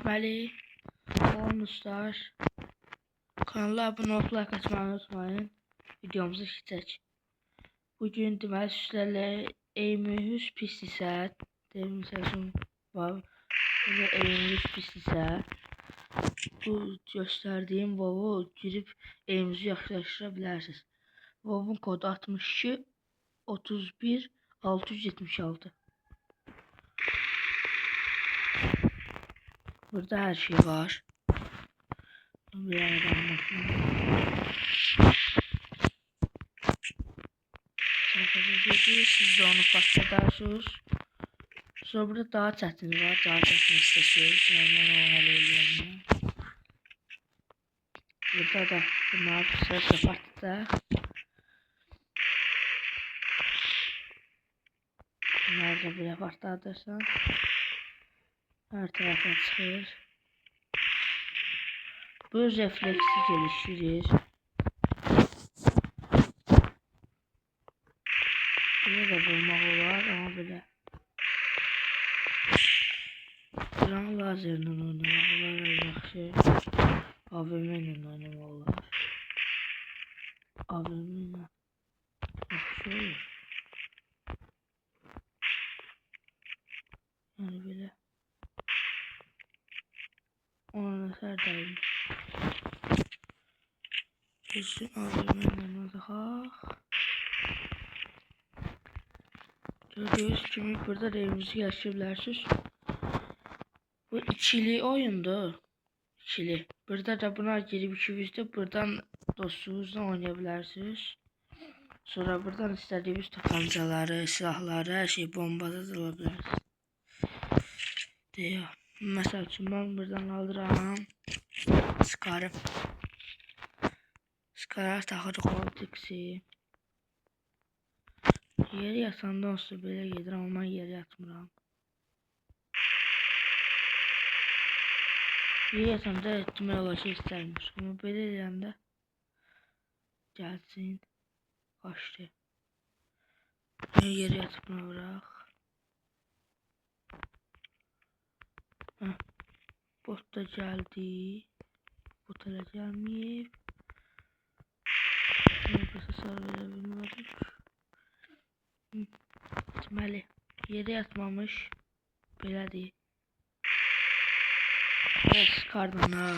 Deməli, salam dostlar. Kanala abunə olub like atmayı unutmayın. Videomuzu keçək. Bugün deməli sizlərlə eymimiz pisdirsə, məsələn, belə eymimiz pisdirsə, bu göstərdiyim WoW-u girib eymimizi yaxşılaşdıra bilərsiniz. WoW-un kodu 62 31 676. Burada her şey var. Bir aradan siz de onu patlatarsınız. Sonra burada daha çətin var. Daha çətin istəsəniz. Yani ben onu halledeyim. Burada da bunlar sırası patladı. Bunlar da böyle patlatırsan her tarafa çıxır. Bu refleksi geliştirir. Böyle de bulmaq olar ama böyle. Buran lazerlə oynamaq olar, yaxşı. AVM ilə oynamaq olar. AVM ilə yaxşı olur. Yani böyle. Ona nəsər dəyim. Bizim AVM ilə baxaq. Gördüğünüz kimi burada evimizi yaşayabilirsiniz. Bu ikili oyundu. İkili. Burada da buna girip ikimiz de buradan dostunuzla oynayabilirsiniz. Sonra buradan istediğimiz tabancaları, silahları, her şey bombada da alabilirsiniz. Diyor. Mesela için ben buradan alırım. Sıkarım. Sıkarar taxırıq optiksi. Yeri yatandan sonra belə gedirəm, amma mən yeri yatmıram. Yeri yatanda etmək olar ki, istərmiş. Amma belə edəndə gəlsin, qaçdı. Yeri yatmaya bıraq. Bot da gəldi. Bot elə gəlməyib. Nəqəsə sağ verə bilmədik. Deməli, yeri yatmamış. Belədir. Sıkardan ha.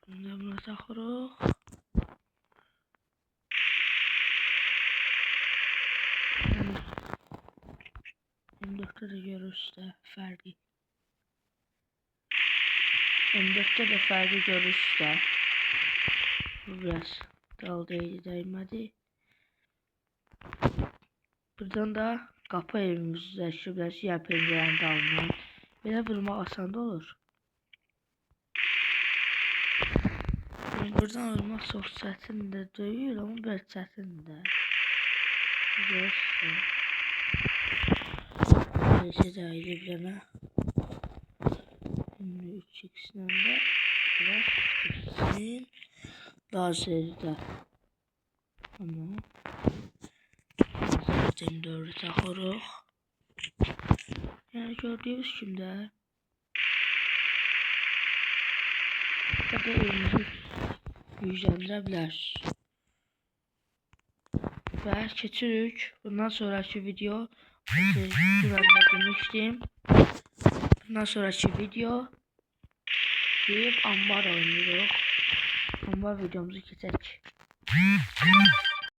Bunu buna taxırıq. M4'te de görürüz de fərqi. M4'te de fərqi görürüz de. Bu biraz daldaydı, dəymədi. Buradan da qapı evimizdə şübhəsi ya pəncərənin dalından. Belə vurmaq asan da olur. Buradan vurmaq çox çətin də deyil, amma biraz çətin də. Görürsün. Neyse də bir dənə. 3x'lə də biraz tiksin. Lazerdə. Amma M4'ü taxırıq. Yani gördüğünüz kimi də burada evimizi yükləndirə bilərsiniz. Və keçirik. Bundan sonraki video güvənlə demişdim. Bundan sonraki video deyib ambar oynayırıq. Ambar videomuzu keçək.